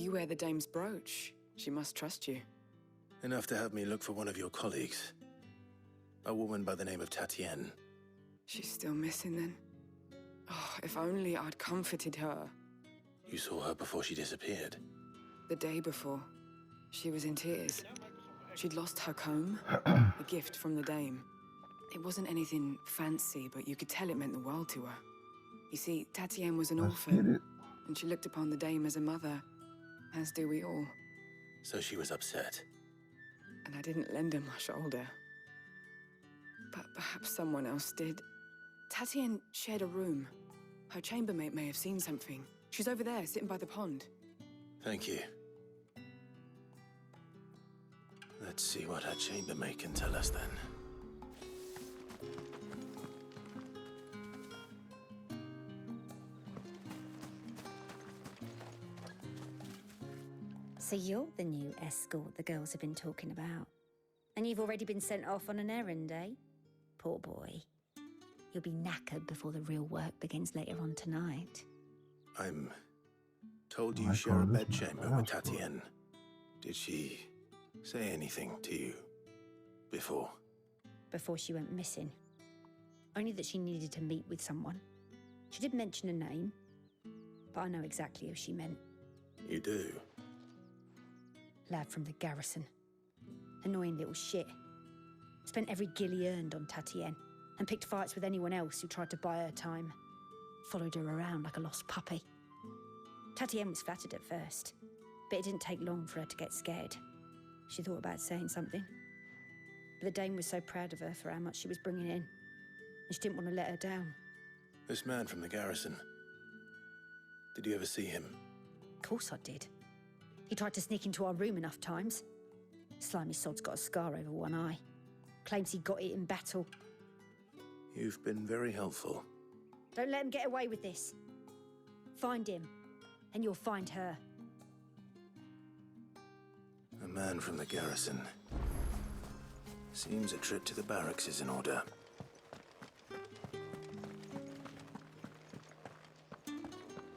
You wear the dame's brooch. She must trust you. Enough to have me look for one of your colleagues. A woman by the name of Tatienne. She's still missing then. Oh, if only I'd comforted her. You saw her before she disappeared. The day before. She was in tears. She'd lost her comb, a gift from the dame. It wasn't anything fancy, but you could tell it meant the world to her. You see, Tatienne was an orphan, and she looked upon the dame as a mother, as do we all. So she was upset. And I didn't lend her my shoulder. But perhaps someone else did. Tatienne shared a room. Her chambermaid may have seen something. She's over there, sitting by the pond. Thank you. Let's see what her chambermaid can tell us then. So you're the new escort the girls have been talking about. And you've already been sent off on an errand, eh? Poor boy. You'll be knackered before the real work begins later on tonight. I'm told you share a bedchamber with Tatienne. Did she say anything to you before? Before she went missing. Only that she needed to meet with someone. She did mention a name, but I know exactly who she meant. You do? Lad from the garrison. Annoying little shit. Spent every guil he earned on Tatienne, and picked fights with anyone else who tried to buy her time. Followed her around like a lost puppy. Tatienne was flattered at first, but it didn't take long for her to get scared. She thought about saying something. But the dame was so proud of her for how much she was bringing in, and she didn't want to let her down. This man from the garrison. Did you ever see him? Of course I did. He tried to sneak into our room enough times. Slimy sod's got a scar over one eye. Claims he got it in battle. You've been very helpful. Don't let him get away with this. Find him, and you'll find her. A man from the garrison. Seems a trip to the barracks is in order.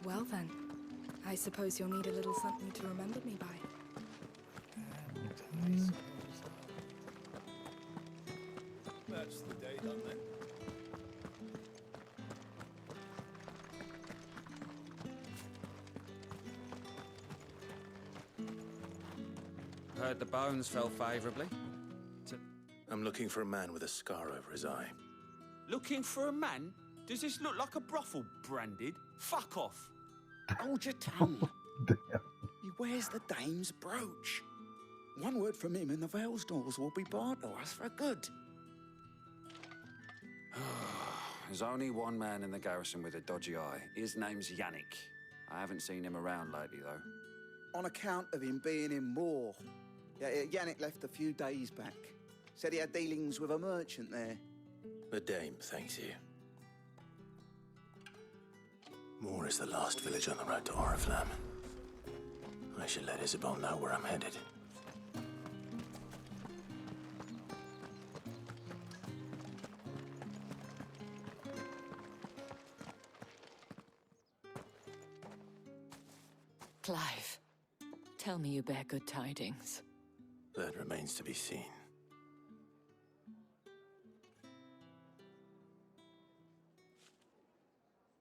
Well then, I suppose you'll need a little something to remember me by. That's the day done then. Heard the bones fell favourably. I'm looking for a man with a scar over his eye. Looking for a man? Does this look like a brothel branded? Fuck off! Hold your tongue. Damn. He wears the dame's brooch. One word from him and the Vale's doors will be barred to us for good. There's only one man in the garrison with a dodgy eye. His name's Yannick. I haven't seen him around lately, though. On account of him being in Moor. Yeah, Yannick left a few days back. Said he had dealings with a merchant there. The dame thanks you. Moor is the last village on the road to Oriflamme. I should let Isabel know where I'm headed. Clive, tell me you bear good tidings. That remains to be seen.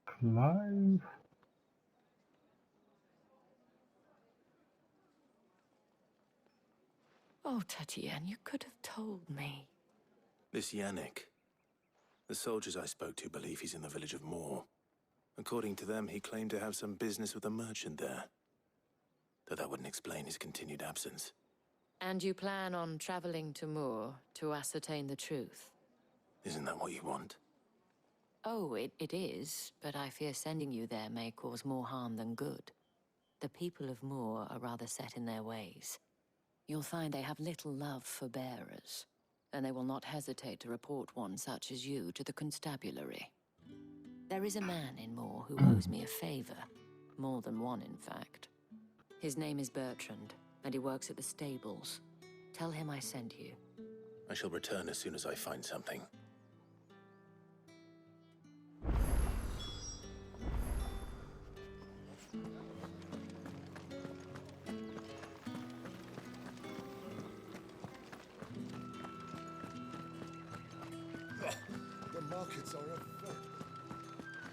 Clive. Oh, Tatienne, you could have told me. This Yannick. The soldiers I spoke to believe he's in the village of Moor. According to them, he claimed to have some business with a merchant there. Though that wouldn't explain his continued absence. And you plan on traveling to Moor to ascertain the truth? Isn't that what you want? Oh, it is, but I fear sending you there may cause more harm than good. The people of Moor are rather set in their ways. You'll find they have little love for bearers, and they will not hesitate to report one such as you to the constabulary. There is a man in Moor who owes me a favor. More than one, in fact. His name is Bertrand, and he works at the stables. Tell him I sent you. I shall return as soon as I find something. Pockets are a friend.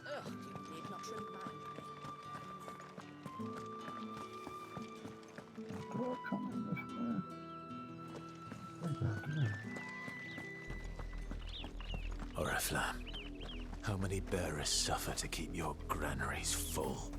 Ugh, you need not remind me. Door coming this way. What are you doing? Oriflamme, how many bearers suffer to keep your granaries full?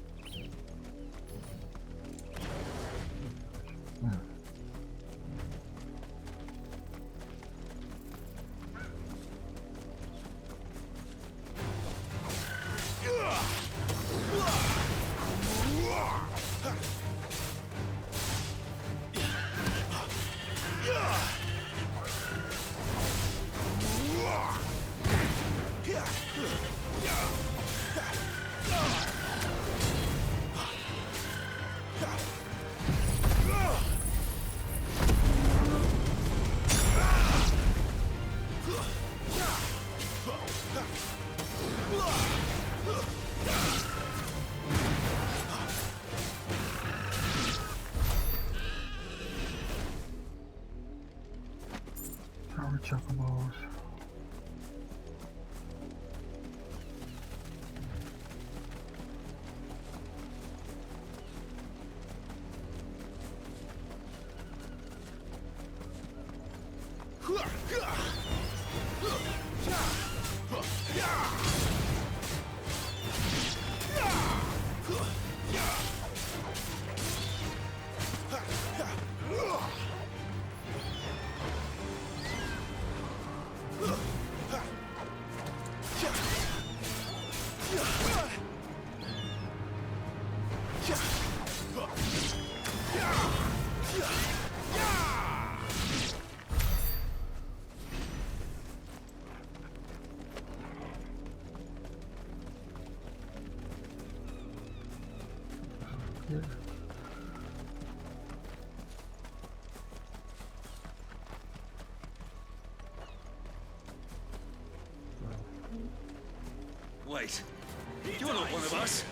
Power chocobos. Yeah. Wait, you're not one of us.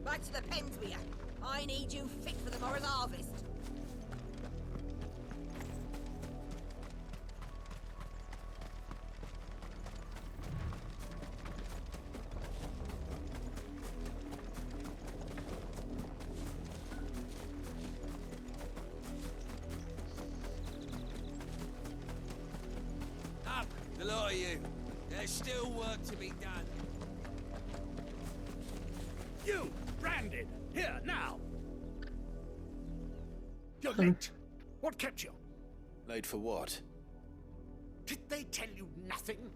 Back to the pens with you. I need you fit for the morrow's harvest. Up, the lot of you. There's still work to be done. You! Branded! Here, now! You're late. What kept you? Late for what? Did they tell you nothing?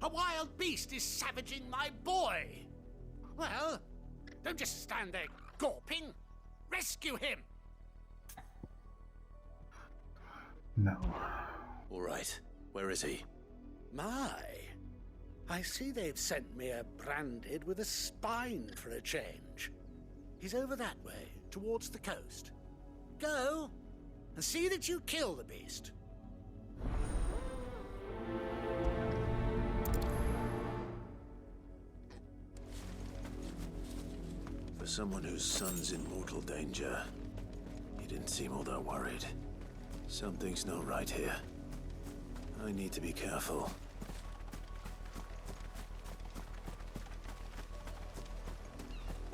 A wild beast is savaging my boy! Well, don't just stand there gawping. Rescue him! No. All right. Where is he? My, I see they've sent me a Branded with a spine for a change. He's over that way, towards the coast. Go, and see that you kill the beast. For someone whose son's in mortal danger, he didn't seem all that worried. Something's not right here. I need to be careful.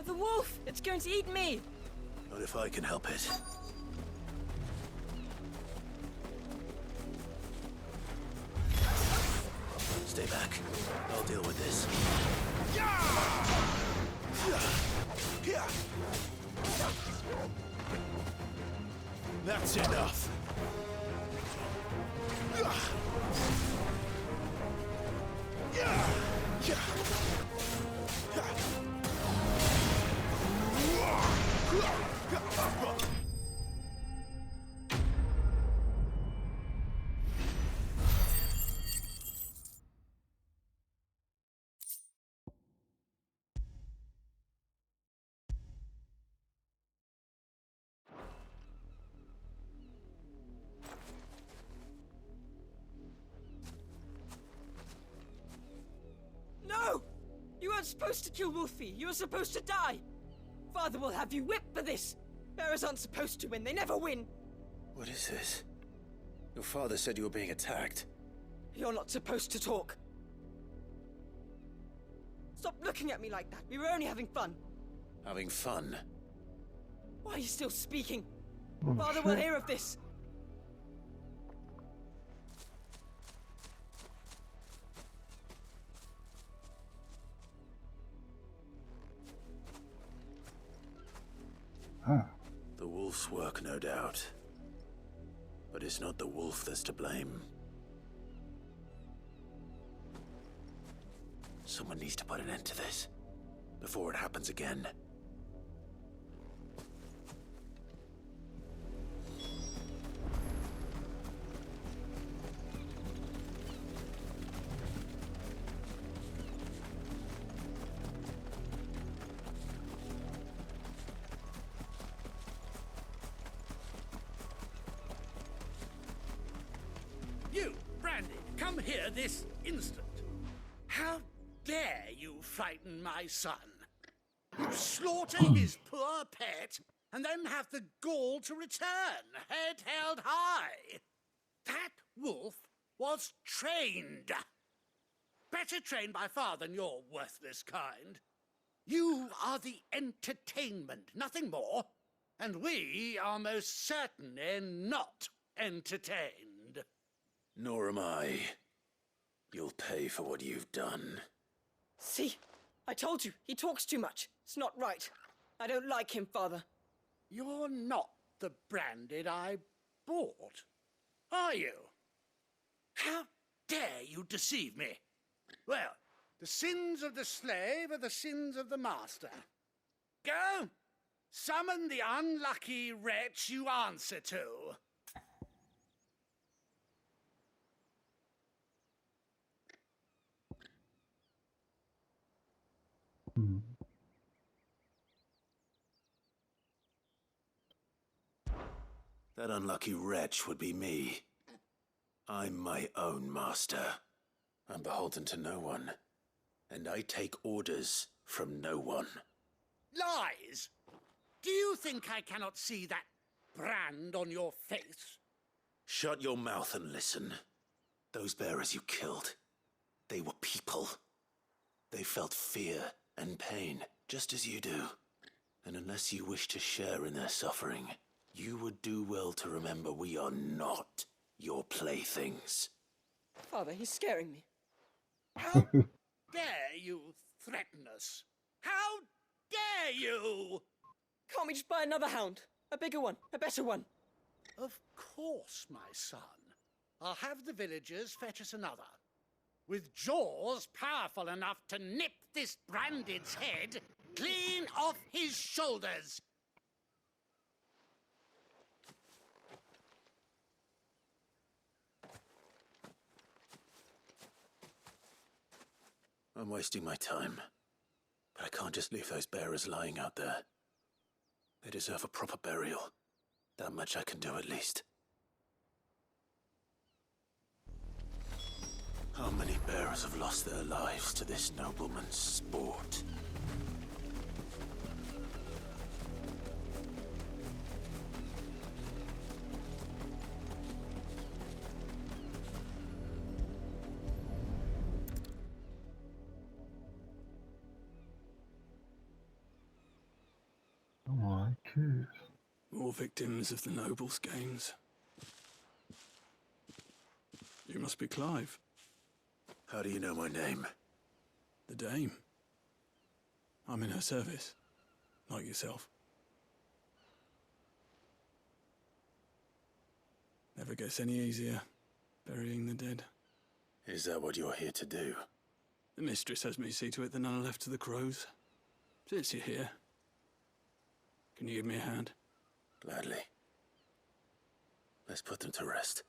The wolf! It's going to eat me! Not if I can help it. Stay back. I'll deal with this. That's enough. No! You weren't supposed to kill Wolfie. You were supposed to die. Father will have you whipped for this. Bearers aren't supposed to win. They never win. What is this? Your father said you were being attacked. You're not supposed to talk. Stop looking at me like that. We were only having fun. Having fun? Why are you still speaking? Oh, Father will hear of this. Huh. The wolf's work, no doubt. But it's not the wolf that's to blame. Someone needs to put an end to this, before it happens again. Come here this instant. How dare you frighten my son? You slaughter his poor pet, and then have the gall to return, head held high. That wolf was trained. Better trained by far than your worthless kind. You are the entertainment, nothing more. And we are most certainly not entertained. Nor am I. You'll pay for what you've done. See? I told you, he talks too much. It's not right. I don't like him, Father. You're not the branded I bought, are you? How dare you deceive me? Well, the sins of the slave are the sins of the master. Go, summon the unlucky wretch you answer to. That unlucky wretch would be me. I'm my own master. I'm beholden to no one. And I take orders from no one. Lies! Do you think I cannot see that brand on your face? Shut your mouth and listen. Those bearers you killed, they were people. They felt fear and pain, just as you do. And unless you wish to share in their suffering, you would do well to remember we are not your playthings. Father, he's scaring me. How dare you threaten us? How dare you? Can't we just buy another hound? A bigger one, a better one. Of course, my son. I'll have the villagers fetch us another. With jaws powerful enough to nip this branded's head clean off his shoulders. I'm wasting my time. But I can't just leave those bearers lying out there. They deserve a proper burial. That much I can do at least. How many bearers have lost their lives to this nobleman's sport? Oh my goodness. More victims of the nobles' games. You must be Clive. How do you know my name? The Dame. I'm in her service, like yourself. Never gets any easier, burying the dead. Is that what you're here to do? The mistress has me see to it that none are left to the crows. Since you're here, can you give me a hand? Gladly. Let's put them to rest.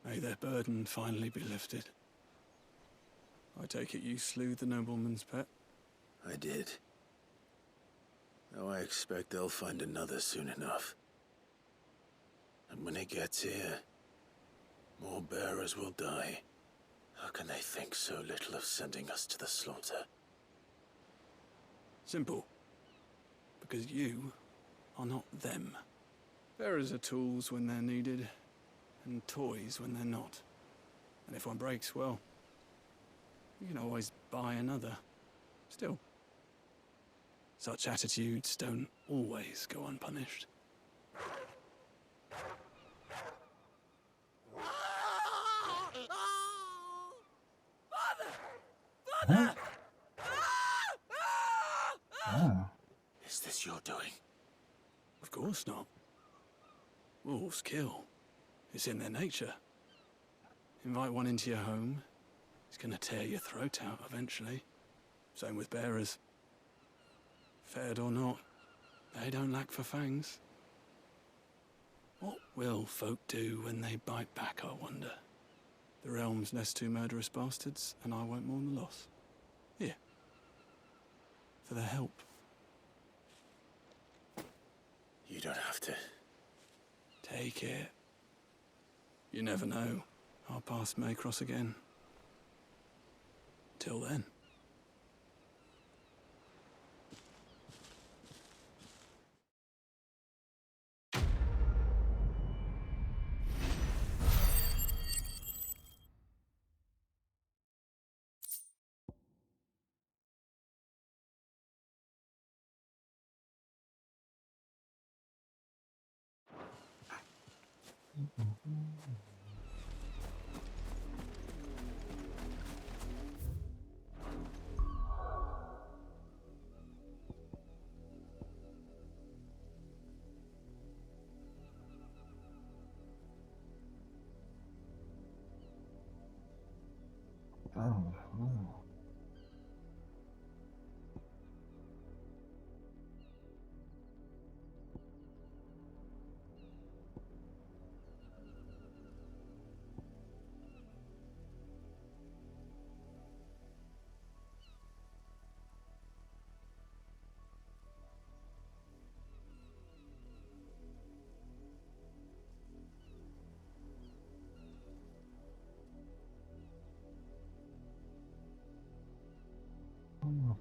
May their burden finally be lifted. I take it you slew the nobleman's pet? I did. Now I expect they'll find another soon enough. And when it gets here, more bearers will die. How can they think so little of sending us to the slaughter? Simple. Because you are not them. Bearers are tools when they're needed, and toys when they're not. And if one breaks, well, you can always buy another. Still, such attitudes don't always go unpunished. Huh? Oh. Is this your doing? Of course not. Wolves kill. It's in their nature. Invite one into your home, he's gonna tear your throat out eventually. Same with bearers. Fed or not, they don't lack for fangs. What will folk do when they bite back, I wonder? The realm's less two murderous bastards, and I won't mourn the loss. Here. For their help. You don't have to. Take it. You never know. Our paths may cross again. Till then.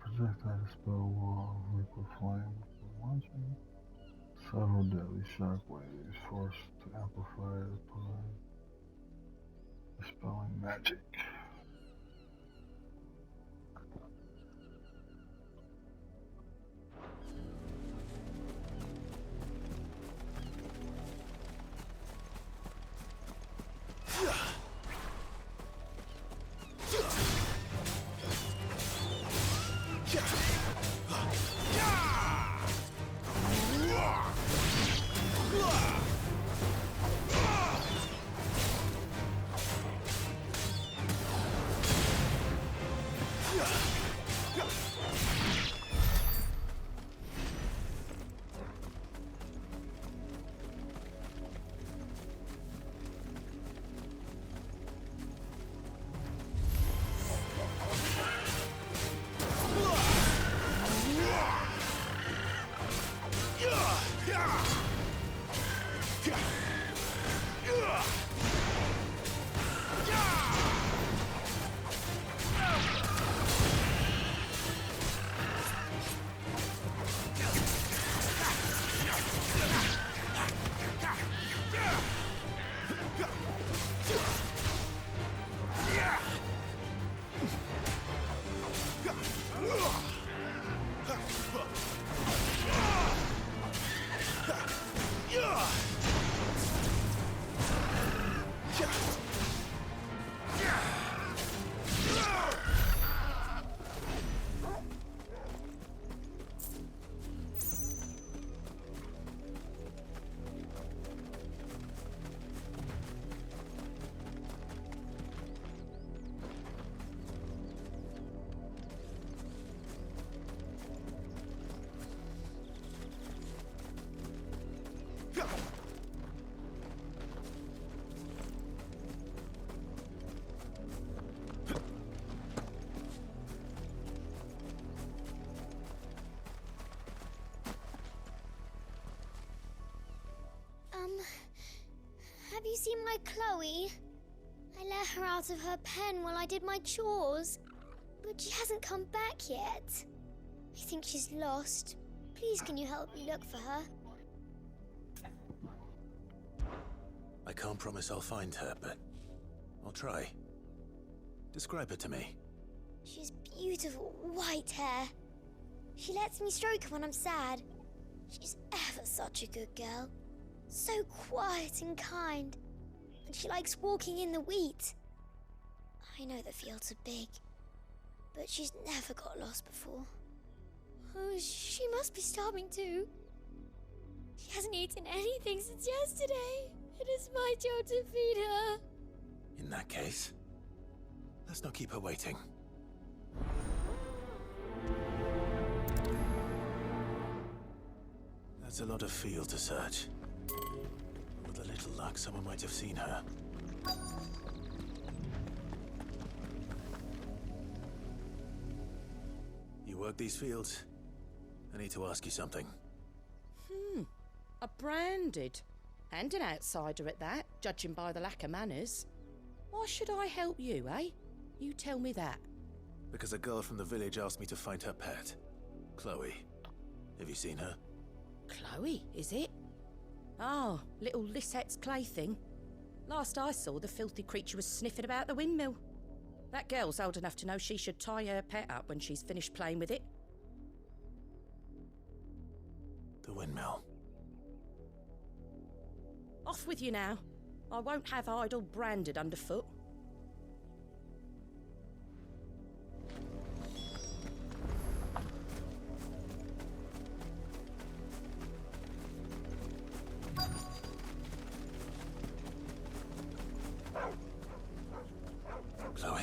Projectile spell wall of liquid flame from launching. Several deadly shockwaves forced to amplify the play. Dispelling magic. Have you seen my Chloe? I let her out of her pen while I did my chores, but she hasn't come back yet. I think she's lost. Please, can you help me look for her? I can't promise I'll find her, but I'll try. Describe her to me. She's beautiful white hair. She lets me stroke her when I'm sad. She's ever such a good girl. So quiet and kind. And she likes walking in the wheat. I know the fields are big, but she's never got lost before. Oh, she must be starving too. She hasn't eaten anything since yesterday. It is my job to feed her. In that case, let's not keep her waiting. That's a lot of field to search. Would little luck, someone might have seen her. You work these fields? I need to ask you something. A branded. And an outsider at that, judging by the lack of manners. Why should I help you, eh? You tell me that. Because a girl from the village asked me to find her pet. Chloe. Have you seen her? Chloe, is it? Oh, little Lisette's plaything. Last I saw, the filthy creature was sniffing about the windmill. That girl's old enough to know she should tie her pet up when she's finished playing with it. The windmill. Off with you now. I won't have idle branded underfoot. Chloe?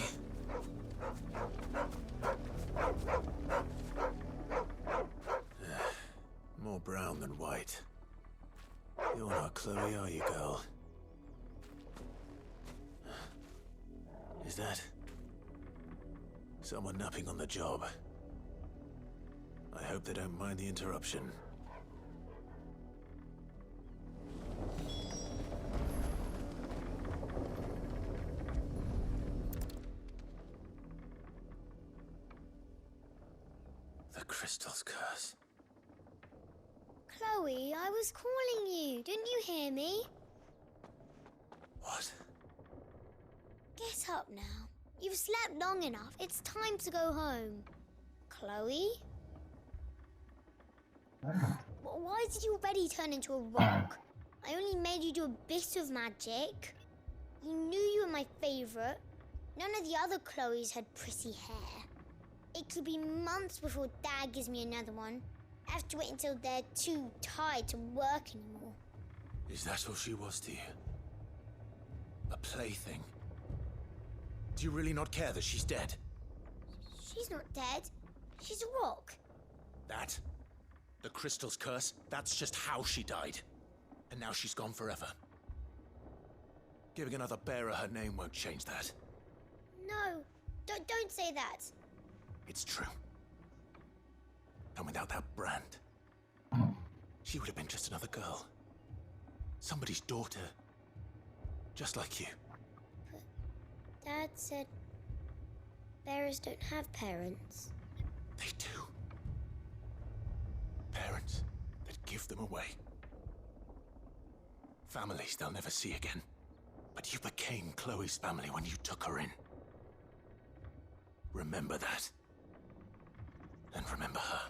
More brown than white. You're not Chloe, are you, girl? Is that someone napping on the job? I hope they don't mind the interruption. The crystal's curse. Chloe, I was calling you. Didn't you hear me? What? Get up now. You've slept long enough. It's time to go home. Chloe? Why did you already turn into a rock? I only made you do a bit of magic. You knew you were my favourite. None of the other Chloes had pretty hair. It could be months before Dad gives me another one. I have to wait until they're too tired to work anymore. Is that all she was to you? A plaything? Do you really not care that she's dead? She's not dead. She's a rock. That? The crystal's curse? That's just how she died. And now she's gone forever. Giving another bearer her name won't change that. No, don't say that. It's true. And without that brand, she would have been just another girl. Somebody's daughter. Just like you. But Dad said bearers don't have parents. They do. Parents that give them away. Families they'll never see again. But you became Chloe's family when you took her in. Remember that. And remember her.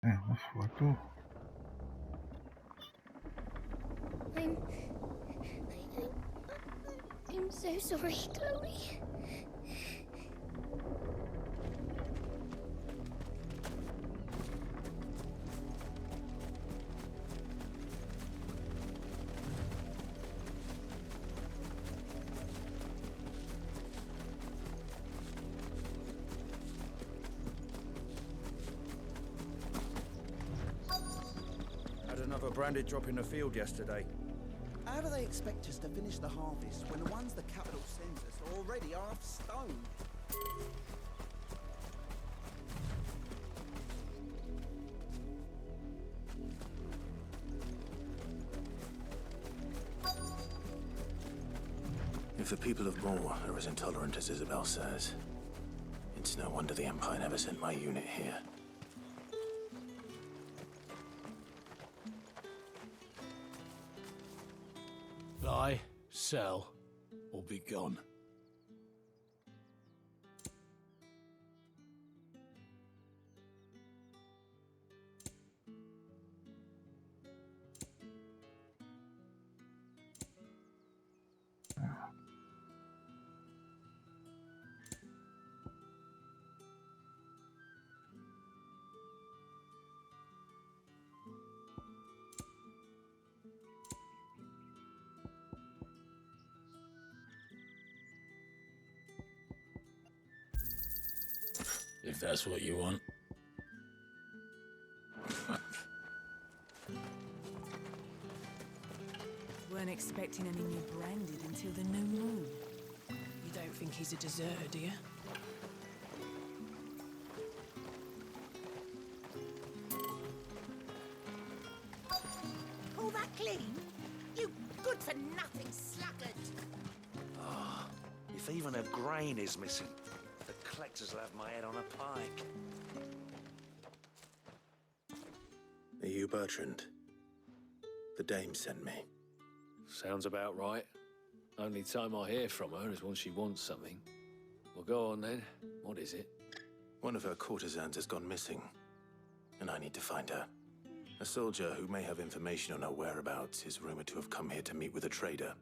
Damn, that's fucked up. I'm so sorry, Chloe. Had another branded drop in the field yesterday. How do they expect us to finish the harvest when the ones the capital sends us are already half stoned? If the people of Moor are as intolerant as Isabel says, it's no wonder the Empire never sent my unit here. Buy, sell, or be gone. if that's what you want. Weren't expecting any new branded until the new moon. You don't think he's a deserter, do you? All that clean? You good-for-nothing sluggard! If even a grain is missing, the collectors will have my head on a pike. Are you Bertrand? The dame sent me. Sounds about right. Only time I hear from her is when she wants something. Well, go on then. What is it? One of her courtesans has gone missing, and I need to find her. A soldier who may have information on her whereabouts is rumored to have come here to meet with a trader.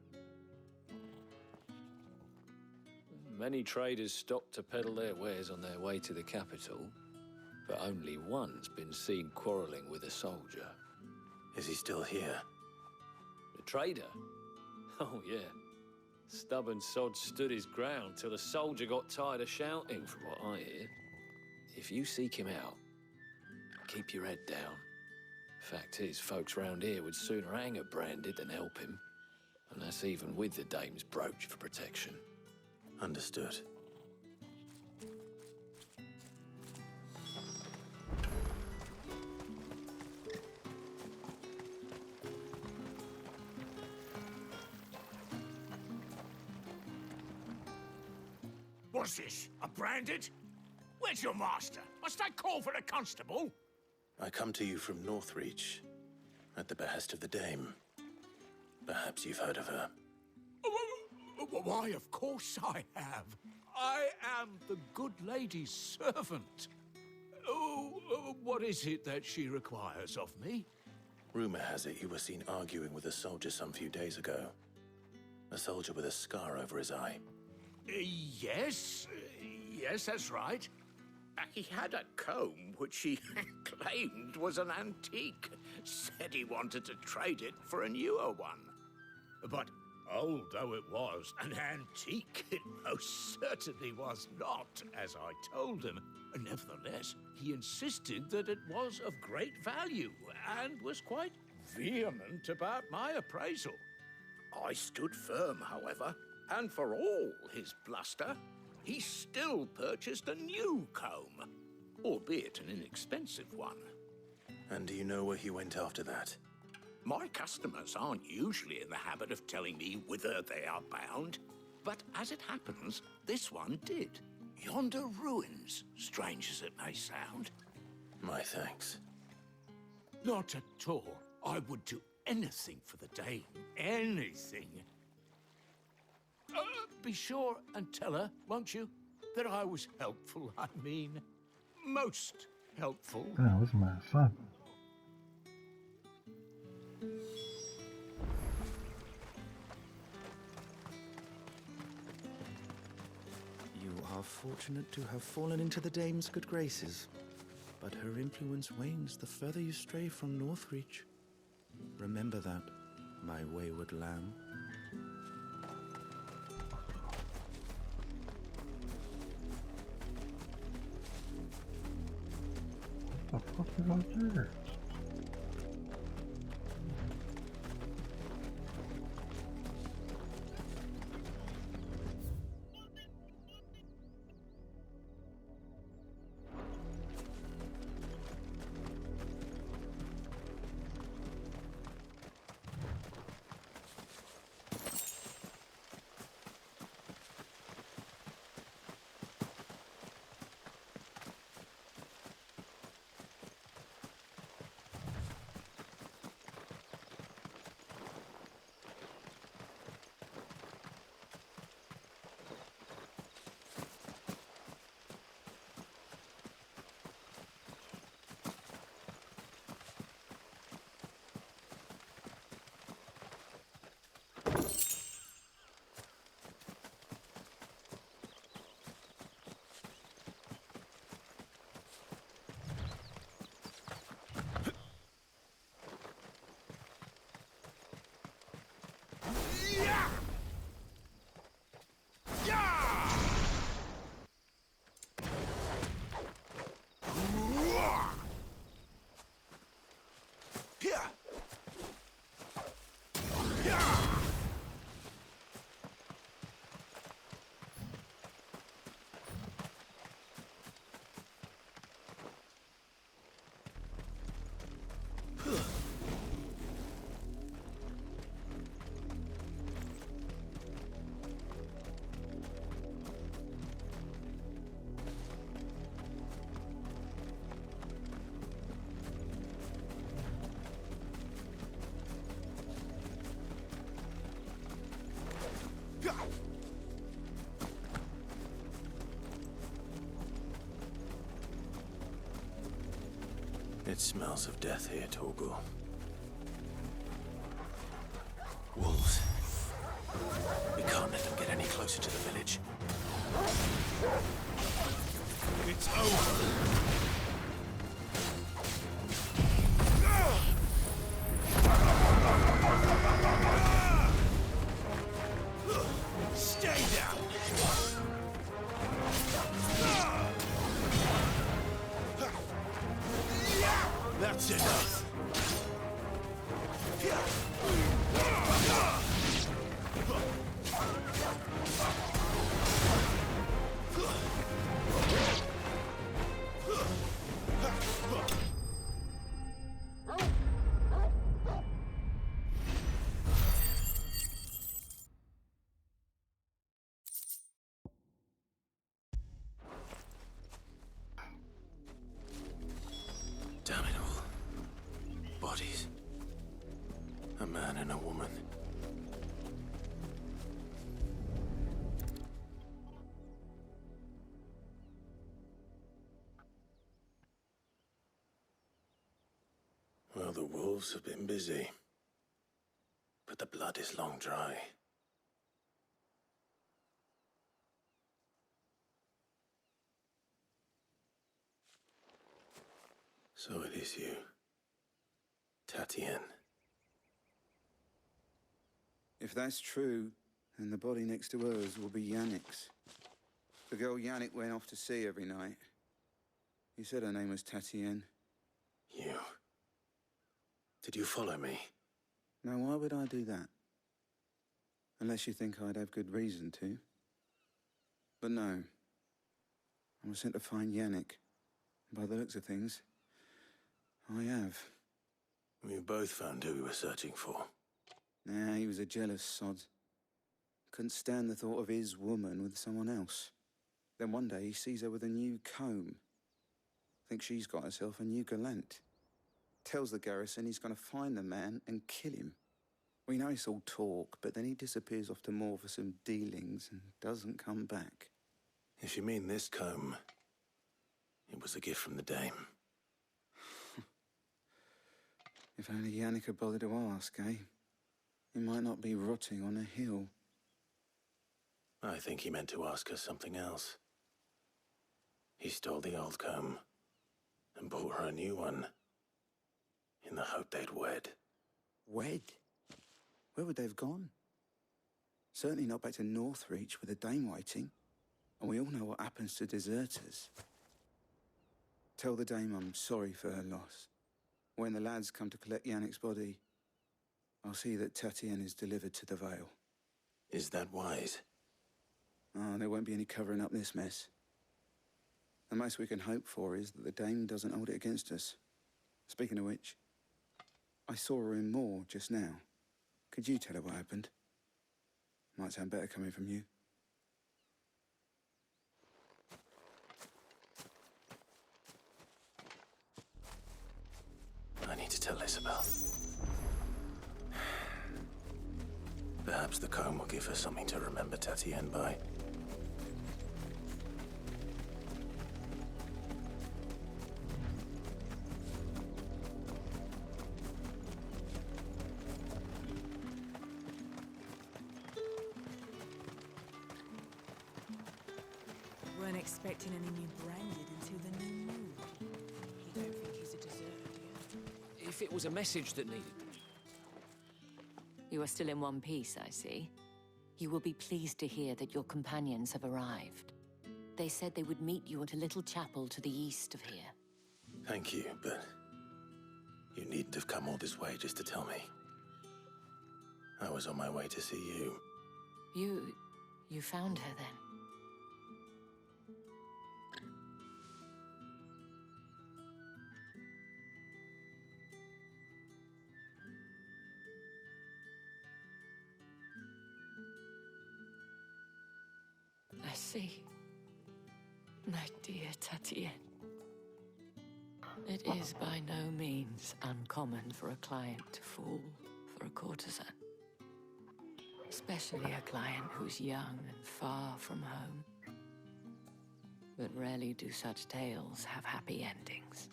Many traders stop to peddle their wares on their way to the capital, but only one's been seen quarreling with a soldier. Is he still here? The trader? Oh, yeah. Stubborn sod stood his ground till the soldier got tired of shouting, from what I hear. If you seek him out, keep your head down. Fact is, folks round here would sooner hang a branded than help him. And that's even with the dame's brooch for protection. Understood. What's this? A branded? Where's your master? Must I call for a constable? I come to you from Northreach, at the behest of the dame. Perhaps you've heard of her. Why, of course I have. I am the good lady's servant. What is it that she requires of me? Rumor has it you were seen arguing with a soldier some few days ago. A soldier with a scar over his eye. Yes, that's right. He had a comb which he claimed was an antique. Said he wanted to trade it for a newer one. But old though it was, an antique it most certainly was not, as I told him. Nevertheless, he insisted that it was of great value and was quite vehement about my appraisal. I stood firm, however, and for all his bluster, he still purchased a new comb, albeit an inexpensive one. And do you know where he went after that? My customers aren't usually in the habit of telling me whither they are bound, but as it happens, this one did. Yonder ruins, strange as it may sound. My thanks. Not at all. I would do anything for the dame. Anything. Be sure and tell her, won't you, that I was helpful. I mean, most helpful. Damn, this man something. You are fortunate to have fallen into the dame's good graces, but her influence wanes the further you stray from Northreach. Remember that, my wayward lamb. What the fuck is out there? It smells of death here, Torgul. Wolves. We can't let them get any closer to the village. It's over! Stay down! That's enough! Damn it all. Bodies. A man and a woman. Well, the wolves have been busy. But the blood is long dry. So it is you, Tatienne. If that's true, then the body next to hers will be Yannick's. The girl Yannick went off to see every night. You said her name was Tatienne. You. Did you follow me? Now, why would I do that? Unless you think I'd have good reason to. But no. I was sent to find Yannick. By the looks of things, I have. We both found who we were searching for. Nah, he was a jealous sod. Couldn't stand the thought of his woman with someone else. Then one day he sees her with a new comb. Thinks she's got herself a new gallant. Tells the garrison he's going to find the man and kill him. We know it's all talk, but then he disappears off to Moor for some dealings and doesn't come back. If you mean this comb, it was a gift from the dame. If only Yannick had bothered to ask, eh? He might not be rotting on a hill. I think he meant to ask her something else. He stole the old comb and bought her a new one in the hope they'd wed. Wed? Where would they have gone? Certainly not back to Northreach with a dame waiting. And we all know what happens to deserters. Tell the dame I'm sorry for her loss. When the lads come to collect Yannick's body, I'll see that Tatienne is delivered to the Vale. Is that wise? Oh, there won't be any covering up this mess. The most we can hope for is that the dame doesn't hold it against us. Speaking of which, I saw her in Moor just now. Could you tell her what happened? Might sound better coming from you. I need to tell Isabel. Perhaps the comb will give her something to remember Tatienne by. Weren't expecting any new branded until the new moon. You don't think he's a deserter, do you? If it was a message that needed... You are still in one piece, I see. You will be pleased to hear that your companions have arrived. They said they would meet you at a little chapel to the east of here. Thank you, but you needn't have come all this way just to tell me. I was on my way to see you. You found her then? I see. My dear Tatienne. It is by no means uncommon for a client to fall for a courtesan. Especially a client who's young and far from home. But rarely do such tales have happy endings.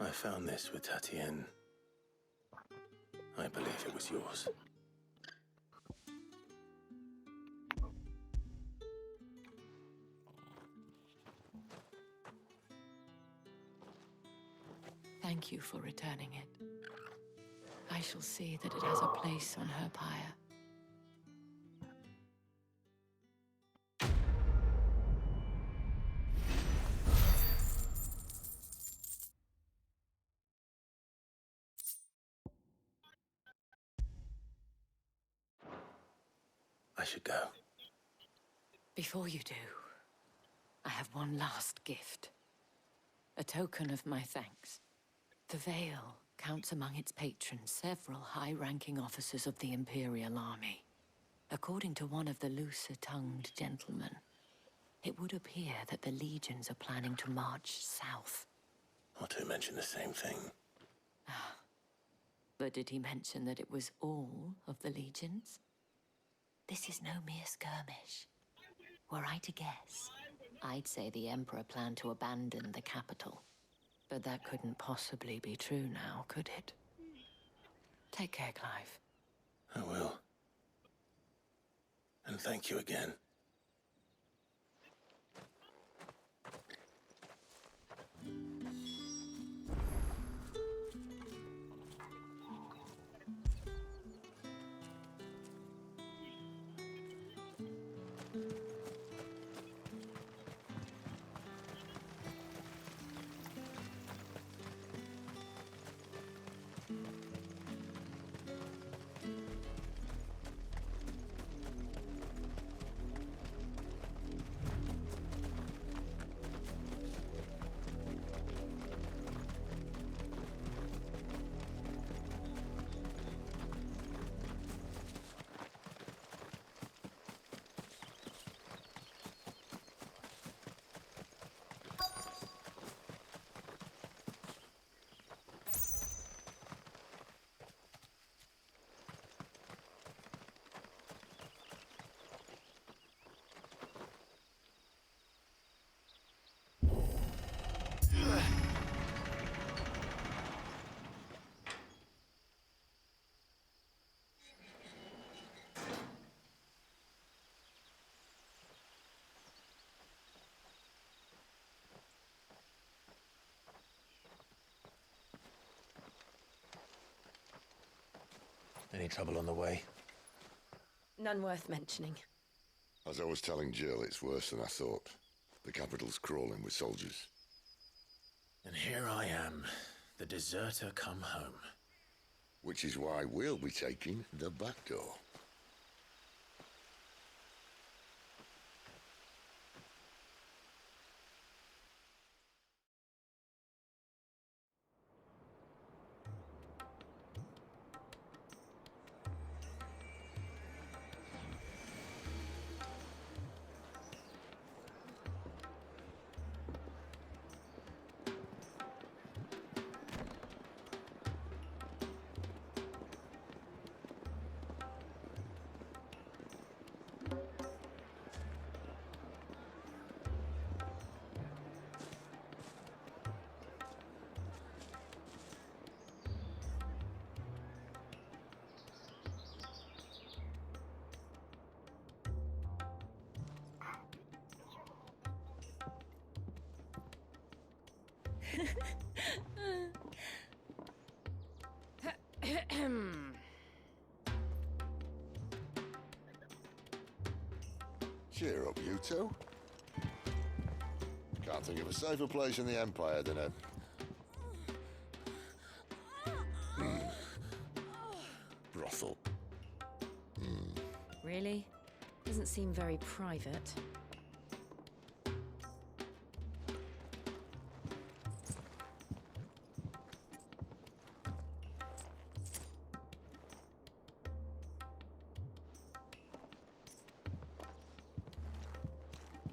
I found this with Tatienne. I believe it was yours. Thank you for returning it. I shall see that it has a place on her pyre. I should go. Before you do, I have one last gift. A token of my thanks. The Vale counts among its patrons several high-ranking officers of the Imperial Army. According to one of the looser-tongued gentlemen, it would appear that the legions are planning to march south. Or to mention the same thing. But did he mention that it was all of the legions? This is no mere skirmish. Were I to guess, I'd say the Emperor planned to abandon the capital. But that couldn't possibly be true now, could it? Take care, Clive. I will. And thank you again. Any trouble on the way? None worth mentioning. As I was telling Jill, it's worse than I thought. The capital's crawling with soldiers. And here I am, the deserter come home. Which is why we'll be taking the back door. Cheer up, you two. Can't think of a safer place in the Empire than a... brothel. Really? Doesn't seem very private.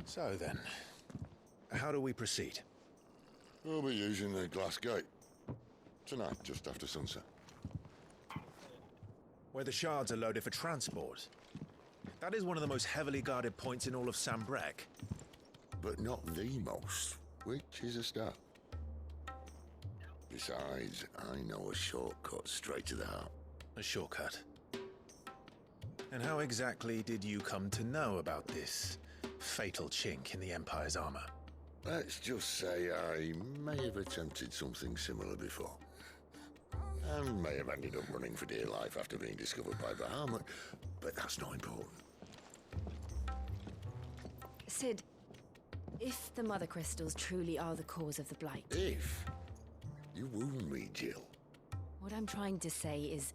So then, how do we proceed? We'll be using the glass gate. Tonight, just after sunset. Where the shards are loaded for transport. That is one of the most heavily guarded points in all of Sambrek. But not the most, which is a start. Besides, I know a shortcut straight to the heart. A shortcut? And how exactly did you come to know about this fatal chink in the Empire's armor? Let's just say I may have attempted something similar before. And may have ended up running for dear life after being discovered by Bahamut, but that's not important. Sid, if the Mother Crystals truly are the cause of the Blight... If? You wound me, Jill. What I'm trying to say is,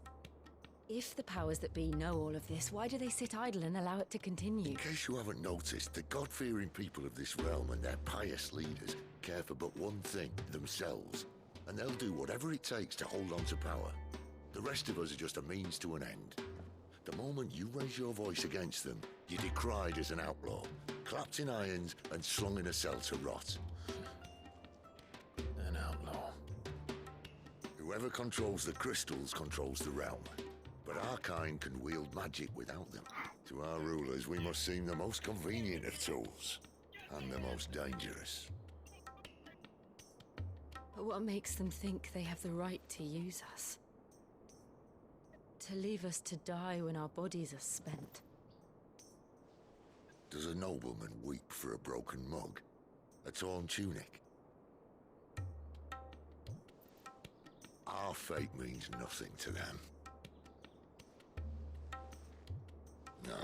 if the powers that be know all of this, why do they sit idle and allow it to continue? In case you haven't noticed, the God-fearing people of this realm and their pious leaders care for but one thing, themselves. And they'll do whatever it takes to hold on to power. The rest of us are just a means to an end. The moment you raise your voice against them, you're decried as an outlaw, clapped in irons and slung in a cell to rot. An outlaw. Whoever controls the crystals controls the realm. But our kind can wield magic without them. To our rulers, we must seem the most convenient of tools, and the most dangerous. But what makes them think they have the right to use us? To leave us to die when our bodies are spent? Does a nobleman weep for a broken mug? A torn tunic? Our fate means nothing to them. No,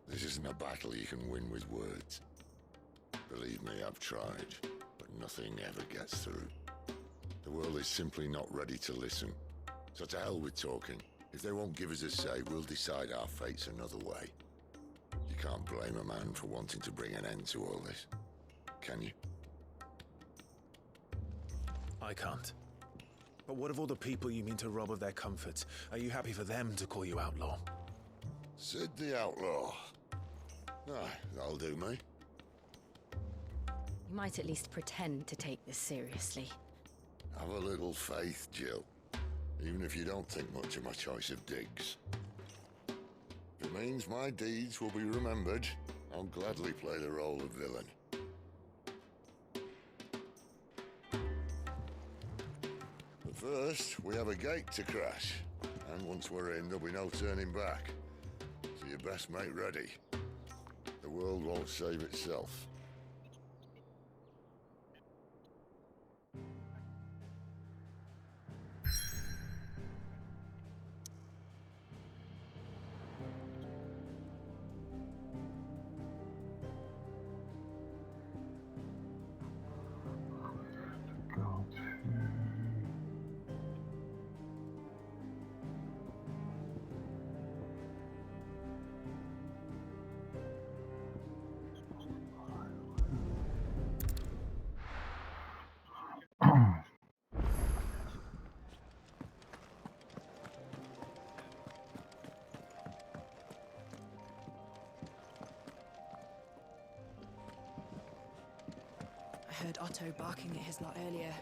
this isn't a battle you can win with words. Believe me, I've tried, but nothing ever gets through. The world is simply not ready to listen. So to hell with talking. If they won't give us a say, we'll decide our fates another way. You can't blame a man for wanting to bring an end to all this, can you? I can't. But what of all the people you mean to rob of their comforts? Are you happy for them to call you outlaw? Sid the Outlaw. Ah, that'll do me. You might at least pretend to take this seriously. Have a little faith, Jill. Even if you don't think much of my choice of digs. If it means my deeds will be remembered, I'll gladly play the role of villain. But first, we have a gate to crash. And once we're in, there'll be no turning back. So you best make ready. The world won't save itself. I heard Otto barking at his lot earlier.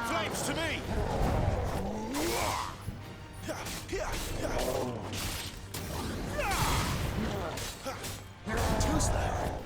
Flames to me! Too slow.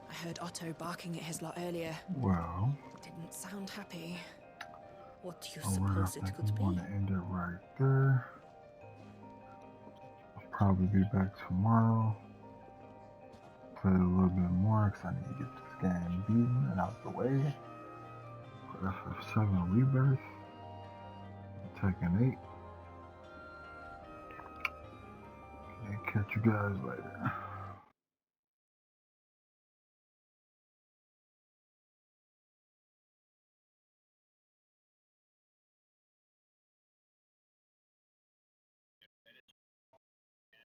I heard Otto barking at his lot earlier. Well, Didn't sound happy. What do you alright, I suppose it think could I'm be? going to end it right there. I'll probably be back tomorrow. Play a little bit more because I need to get this game beaten and out the way. For FF7 Rebirth, Tekken 8. And catch you guys later.